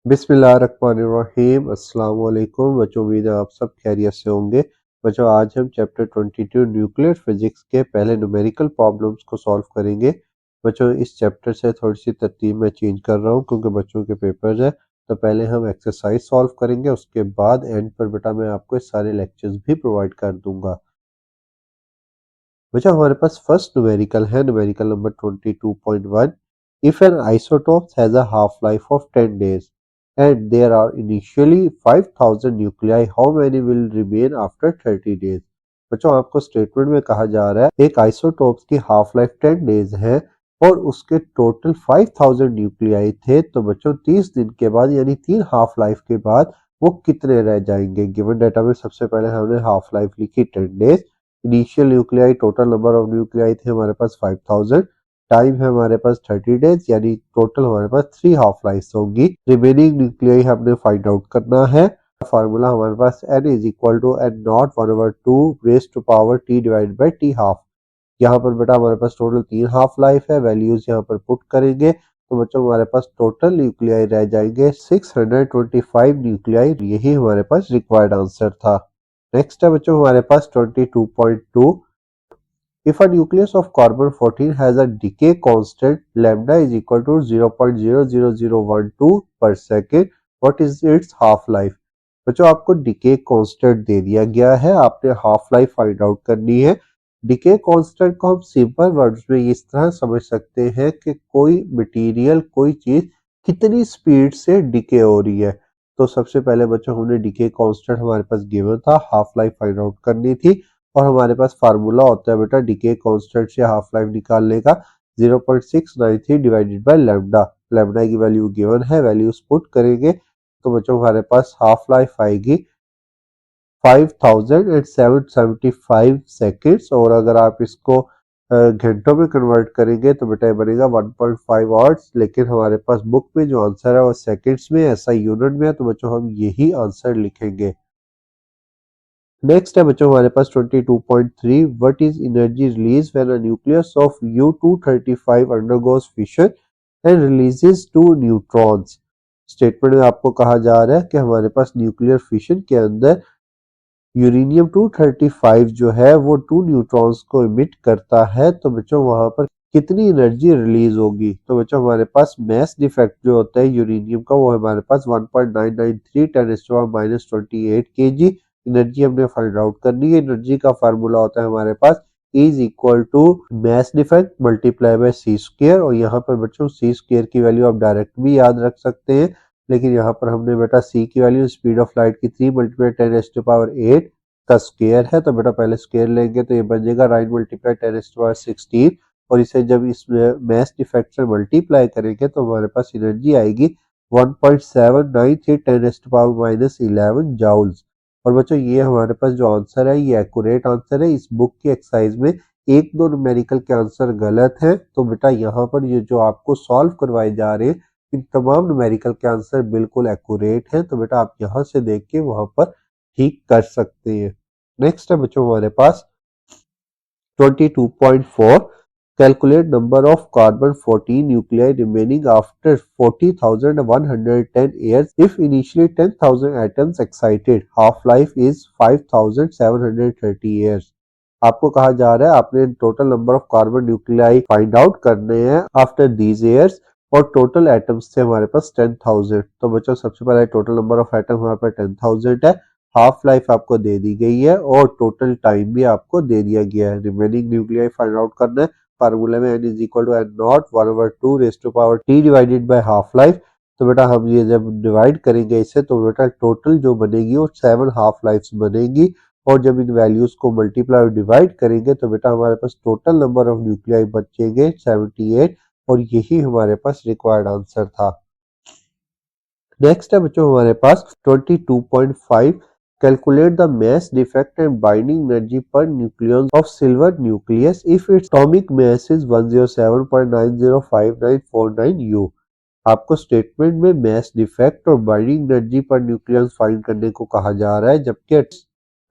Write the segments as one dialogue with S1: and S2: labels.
S1: बिस्मिल्लाहिर्रहमानिर्रहीम अस्सलाम वालेकुम बच्चों, उम्मीद है आप सब खैरियत से होंगे। बच्चों, आज हम चैप्टर 22 न्यूक्लियर फिजिक्स के पहले न्यूमेरिकल प्रॉब्लम्स को सॉल्व करेंगे। बच्चों, इस चैप्टर से थोड़ी सी तरतीब मैं चेंज कर रहा हूँ क्योंकि बच्चों के पेपर्स है। तो पहले हम एक्सरसाइज सॉल्व करेंगे, उसके बाद एंड पर बेटा मैं आपको सारे लेक्चर्स भी प्रोवाइड कर दूंगा। बच्चों, हमारे पास फर्स्ट न्यूमेरिकल है, numerical number 22.1। If an isotope has a half-life of 10 days and there are initially 5000 nuclei, how many will remain after 30 days? बच्चों, आपको स्टेटमेंट में कहा जा रहा है एक आइसोटोप की हाफ लाइफ 10 डेज है और उसके टोटल 5000 न्यूक्लियाई थे। तो बच्चों 30 दिन के बाद यानी 3 हाफ लाइफ के बाद वो कितने रह जाएंगे। गिवन डाटा में सबसे पहले हमने हाफ लाइफ लिखी 10 days, initial nuclei total number of nuclei थे हमारे पास 5000, टाइम है हमारे पास 30 डेज यानी टोटल हमारे पास 3 हाफ लाइफ होगी। रिमेनिंग न्यूक्लियाई हमने फाइंड आउट करना है। फार्मूला हमारे पास n is equal to n naught 1/2 raise to power t divide by t half. यहाँ पर बेटा हमारे पास टोटल 3 हाफ लाइफ है, वैल्यूज यहाँ पर पुट करेंगे तो बच्चों हमारे पास टोटल न्यूक्लियाई रह जाएंगे 625 न्यूक्लियाई। यही हमारे पास रिक्वायर्ड आंसर था। नेक्स्ट है बच्चों हमारे पास 22.2। If a nucleus of carbon-14 has a decay constant lambda is equal to 0.00012 per second, what is its half-life? बच्चों आपको डिके कांस्टेंट दे दिया गया है, आपने हाफ लाइफ फाइंड आउट करनी है। डिके कांस्टेंट को हम सिंपल वर्ड्स में इस तरह समझ सकते हैं कि कोई मटेरियल कोई चीज कितनी स्पीड से डिके हो रही है। तो सबसे पहले बच्चों हमने डिके कांस्टेंट हमारे पास गिवन था, हाफ लाइफ फाइंड आउट करनी थी और हमारे पास फार्मूला होता है बेटा डिके कांस्टेंट से हाफ लाइफ निकालने का 0.693 डिवाइडेड बाय लैम्डा। लैम्डा की वैल्यू गिवन है, वैल्यूज पुट करेंगे तो बच्चों हमारे पास हाफ लाइफ आएगी 5775 सेकेंड्स और अगर आप इसको घंटों में कन्वर्ट करेंगे तो बेटा ये बनेगा 1.5 आवर्स। लेकिन हमारे पास बुक में जो आंसर है वो सेकेंड्स में, ऐसा यूनिट में है, तो बच्चों हम यही आंसर लिखेंगे। नेक्स्ट है बच्चों हमारे पास 22.3। What is energy release when a nucleus of U235 undergoes fission and releases 2 neutrons. Statement में आपको कहा जा रहा है कि हमारे पास न्यूक्लियर फिशन के अंदर यूरेनियम 235 जो है वो 2 न्यूट्रॉन्स को इमिट करता है। तो बच्चों वहां पर कितनी एनर्जी रिलीज होगी। तो बच्चों हमारे पास मैस डिफेक्ट जो होता है यूरेनियम का वो हमारे पास 1.993 10⁻⁻28 kg एनर्जी हमने फाइंड आउट करनी है। एनर्जी का फार्मूला होता है हमारे पास is equal to mass defect multiply by C square. और यहाँ पर बच्चों सी स्क्वायर की वैल्यू आप डायरेक्ट भी याद रख सकते हैं, लेकिन यहाँ पर हमने बेटा सी की वैल्यू स्पीड ऑफ लाइट की 3 × 10⁸ का स्क्वायर है। तो बेटा पहले स्क्वायर लेंगे तो ये बन जाएगा 9 × 10⁻16 और इसे जब इस मैस डिफेक्ट से मल्टीप्लाई करेंगे तो हमारे पास एनर्जी आएगी 1.793 10⁻11 जाउल्स। और बच्चों ये हमारे पास जो आंसर है ये एक्यूरेट आंसर है। इस बुक की एक्सरसाइज में एक दो न्यूमेरिकल के आंसर गलत है, तो बेटा यहाँ पर ये जो आपको सॉल्व करवाए जा रहे हैं इन तमाम न्यूमेरिकल के आंसर बिल्कुल एक्यूरेट हैं। तो बेटा आप यहाँ से देख के वहां पर ठीक कर सकते हैं। नेक्स्ट है बच्चों हमारे पास 22.4। Calculate number of carbon 14 nuclei remaining after 40,110 years if initially 10,000 atoms excited, half life is 5,730 years। आपको कहा जा रहा है आपने total number of carbon nuclei find out करने हैं आफ्टर दीज ईयर्स और टोटल एटम्स थे हमारे पास 10,000। तो बच्चों सबसे पहले टोटल नंबर ऑफ एटम हमारे पास 10,000 है, हाफ लाइफ आपको दे दी गई है और टोटल टाइम भी आपको दे दिया गया है। रिमेनिंग न्यूक्लियाई फाइंड आउट करना है। फार्मूले में n is equal to n naught 1/2 raise to power t divided by half life. तो बेटा हम ये जब डिवाइड करेंगे इसे तो बेटा टोटल जो बनेगी वो 7 हाफ लाइफ बनेगी और जब इन वैल्यूज को मल्टीप्लाई और डिवाइड करेंगे तो बेटा हमारे पास टोटल नंबर ऑफ न्यूक्लियाई बचेंगे 78 और यही हमारे पास रिक्वायर्ड आंसर था। नेक्स्ट है बच्चों हमारे पास 22.5। Calculate the mass defect and binding energy per nucleon of silver nucleus if its atomic mass is 107.905949 U। आपको स्टेटमेंट में मास डिफेक्ट और बाइंडिंग एनर्जी पर न्यूक्लियस फाइंड करने को कहा जा रहा है, जबकि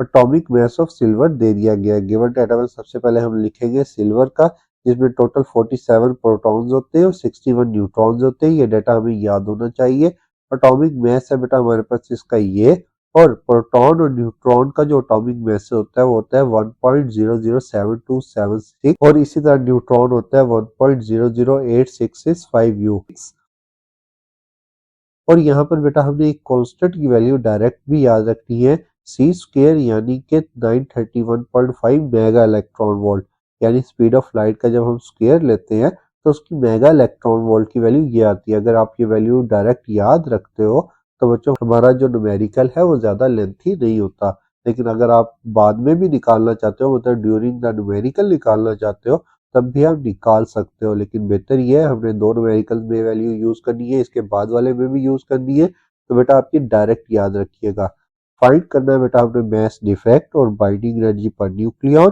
S1: एटॉमिक मास ऑफ सिल्वर दे दिया गया है। गिवन डाटा में सबसे पहले हम लिखेंगे सिल्वर का, जिसमें टोटल 47 प्रोटॉन्स होते हैं और 61 न्यूट्रॉन्स होते हैं। ये डाटा हमें याद होना चाहिए। एटॉमिक मास है बेटा हमारे पास इसका ये, और प्रोटॉन और न्यूट्रॉन का जो एटॉमिक मास होता है वो होता है 1.007276, और इसी तरह न्यूट्रॉन होता है 1.008665 U। और यहाँ पर बेटा हमने एक कांस्टेंट की वैल्यू डायरेक्ट भी याद रखनी है, सी स्क्वायर यानी कि 931.5 मेगा इलेक्ट्रॉन वोल्ट, यानी स्पीड ऑफ लाइट का जब हम स्क्वायर लेते हैं तो उसकी मेगा इलेक्ट्रॉन वोल्ट की वैल्यू ये आती है। अगर आप ये वैल्यू डायरेक्ट याद रखते हो तो बच्चों हमारा जो न्यूमेरिकल है वो ज्यादा लेंथी नहीं होता, लेकिन अगर आप बाद में भी निकालना चाहते हो, मतलब ड्यूरिंग द न्यूमेरिकल निकालना चाहते हो, तब भी आप निकाल सकते हो। लेकिन बेहतर ये है हमने दो न्यूमेरिकल में वैल्यू यूज करनी है, इसके बाद वाले में भी यूज करनी है, तो बेटा आपकी डायरेक्ट याद रखिएगा। फाइंड करना है बेटा आपने मास डिफेक्ट और बाइंडिंग एनर्जी पर न्यूक्लियॉन।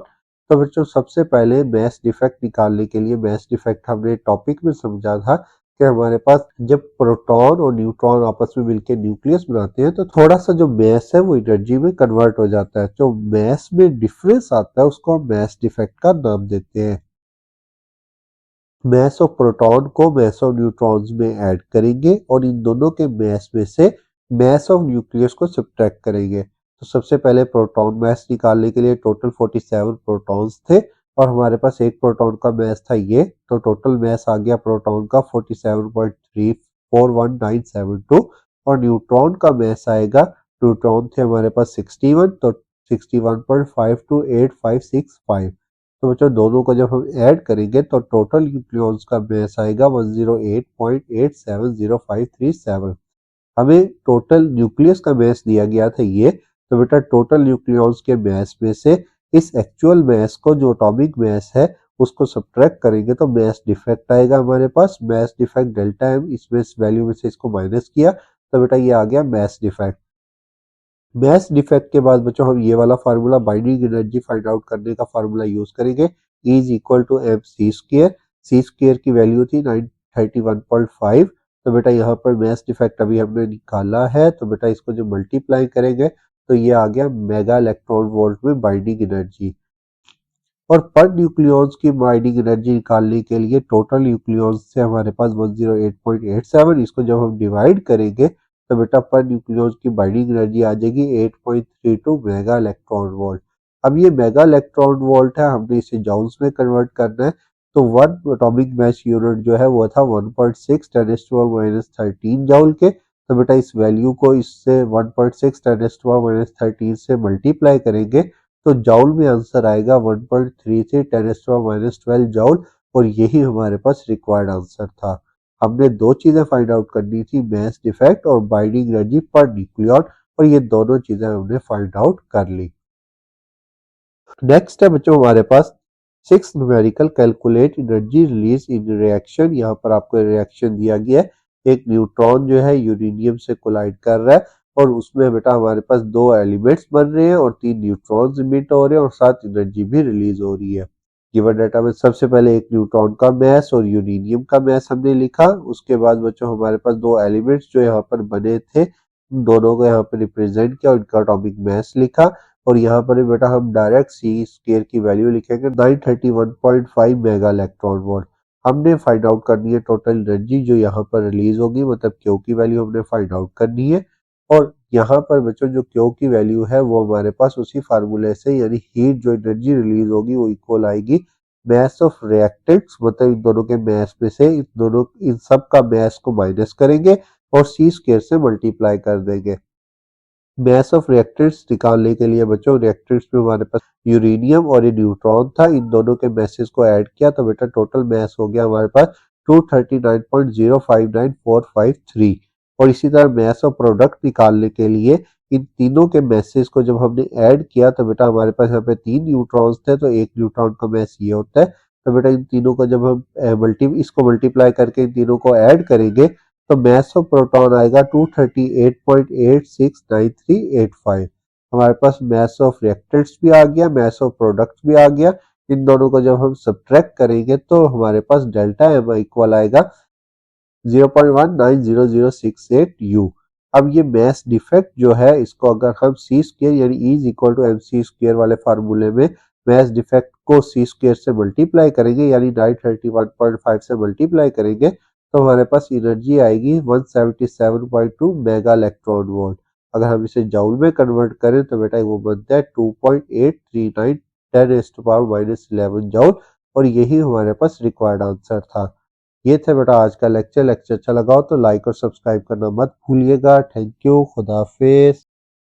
S1: तो बच्चों सबसे पहले मास डिफेक्ट निकालने के लिए, मास डिफेक्ट हमने टॉपिक में समझा था कि हमारे पास जब प्रोटॉन और न्यूट्रॉन आपस में मिलकर न्यूक्लियस बनाते हैं तो थोड़ा सा जो मास है वो एनर्जी में कन्वर्ट हो जाता है। जो मास में डिफरेंस आता है उसको हम मास डिफेक्ट का नाम देते हैं। मास ऑफ प्रोटॉन को मास ऑफ न्यूट्रॉन्स में ऐड करेंगे और इन दोनों के मास में से मास ऑफ न्यूक्लियस को सब्ट्रैक्ट करेंगे। तो सबसे पहले प्रोटॉन मास निकालने के लिए टोटल 47 प्रोटॉन्स थे और हमारे पास एक प्रोटॉन का मास था ये, तो टोटल मास आ गया प्रोटॉन का 47.341972, और न्यूट्रॉन का मास आएगा, न्यूट्रॉन थे हमारे पास 61, तो 61.528565। तो बच्चों दोनों को जब हम ऐड करेंगे तो टोटल न्यूक्लियॉन्स का मास आएगा 108.870537। हमें टोटल न्यूक्लियस का मास दिया गया था ये, तो बेटा टोटल न्यूक्लियॉन्स के मास में से इस एक्चुअल मास को, जो एटॉमिक मास है, उसको सब्ट्रैक्ट करेंगे तो मास डिफेक्ट आएगा हमारे पास, मास डिफेक्ट डेल्टा एम, इसमें इस वैल्यू में से इसको माइनस किया तो बेटा ये आ गया मास डिफेक्ट। मास डिफेक्ट के बाद बच्चों हम ये वाला formula binding energy find out करने का फार्मूला यूज करेंगे, E is equal to m c square. C square की वैल्यू थी 931.5, तो बेटा यहाँ पर मास डिफेक्ट अभी हमने निकाला है, तो बेटा इसको जो मल्टीप्लाई करेंगे तो ये आ गया मेगा इलेक्ट्रॉन वोल्ट में बाइंडिंग एनर्जी। और पर न्यूक्लियॉन्स की बाइंडिंग एनर्जी निकालने के लिए टोटल न्यूक्लियॉन्स से हमारे पास 108.87, इसको जब हम डिवाइड करेंगे तो बेटा पर न्यूक्लियॉन्स की बाइंडिंग एनर्जी आ जाएगी 8.32 मेगा इलेक्ट्रॉन वोल्ट। अब ये मेगा इलेक्ट्रॉन वोल्ट है, हमने इसे जॉउल्स में कन्वर्ट करना है, तो वन एटॉमिक मास यूनिट जो है वो था 1.6 10⁻13 जॉउल के, तो बेटा इस वैल्यू को इससे 1.6 10⁻13 से मल्टीप्लाई करेंगे तो जॉउल में आंसर आएगा 1.33 10⁻12 जॉउल, और यही हमारे पास रिक्वायर्ड आंसर था। हमने दो चीजें फाइंड आउट करनी थी, मास डिफेक्ट और बाइंडिंग एनर्जी पर न्यूक्लियॉन, और ये दोनों चीजें हमने फाइंड आउट कर ली। नेक्स्ट है बच्चों हमारे पास 6 न्यूमेरिकल कैलकुलेट एनर्जी रिलीज इन रिएक्शन। यहाँ पर आपको रिएक्शन दिया गया है, एक न्यूट्रॉन जो है यूरेनियम से कोलाइड कर रहा है और उसमें बेटा हमारे पास दो एलिमेंट्स बन रहे हैं और 3 न्यूट्रॉन्स इमिट हो रहे हैं और 7 एनर्जी भी रिलीज हो रही है। गिवन डाटा में सबसे पहले एक न्यूट्रॉन का मास और यूरेनियम का मास हमने लिखा, उसके बाद बच्चों हमारे पास दो एलिमेंट्स जो यहाँ पर बने थे दोनों को यहाँ पर रिप्रेजेंट किया, उनका एटॉमिक मास लिखा, और यहाँ पर भी बेटा हम डायरेक्ट सी स्क्वायर की वैल्यू लिखेंगे 931.5 मेगा इलेक्ट्रॉन वोल्ट। हमने फाइंड आउट करनी है टोटल एनर्जी जो यहाँ पर रिलीज होगी, मतलब क्यू की वैल्यू हमने फाइंड आउट करनी है, और यहाँ पर बच्चों जो क्यू की वैल्यू है वो हमारे पास उसी फार्मूले से, यानी हीट जो एनर्जी रिलीज होगी वो इक्वल आएगी मास ऑफ रिएक्टेंट्स, मतलब इन दोनों के मास में से इन सब का मास को माइनस करेंगे और सी स्क्वायर से मल्टीप्लाई कर देंगे। मास ऑफ रिएक्टेंट्स निकालने के लिए बच्चों रिएक्टेंट्स में हमारे पास यूरेनियम और ये न्यूट्रॉन था, इन दोनों के मैसेज को ऐड किया तो बेटा टोटल मास हो गया हमारे पास 239.059453। और इसी तरह मास ऑफ प्रोडक्ट निकालने के लिए इन तीनों के मैसेज को जब हमने ऐड किया तो बेटा हमारे पास यहाँ पे 3 न्यूट्रॉन्स थे, तो एक न्यूट्रॉन का मास ये होता है, तो बेटा इन तीनों को जब हम इसको मल्टीप्लाई करके इन तीनों को ऐड करेंगे तो मास ऑफ प्रोटॉन आएगा 238.869385। हमारे पास मास ऑफ रिएक्टेंट्स भी आ गया, मास ऑफ प्रोडक्ट्स भी आ गया, इन दोनों को जब हम सब्ट्रैक्ट करेंगे तो हमारे पास डेल्टा एम इक्वल आएगा 0.190068 U। अब ये मास डिफेक्ट जो है इसको अगर हम सी स्क्वायर यानी E is equal to m c square वाले फार्मूले में मास डिफेक्ट को सी स्क्वायर से मल्टीप्लाई करेंगे, यानी 931.5 से मल्टीप्लाई करेंगे तो हमारे पास एनर्जी आएगी 177.2 मेगा इलेक्ट्रॉन वोल्ट। अगर हम इसे जूल में कन्वर्ट करें तो बेटा वो बनता है 2.839 10⁻⁻11 जूल। और यही हमारे पास रिक्वायर्ड आंसर था। ये थे बेटा आज का लेक्चर। लेक्चर अच्छा लगा हो तो लाइक और सब्सक्राइब करना मत भूलिएगा। Thank you. खुदा हाफिज।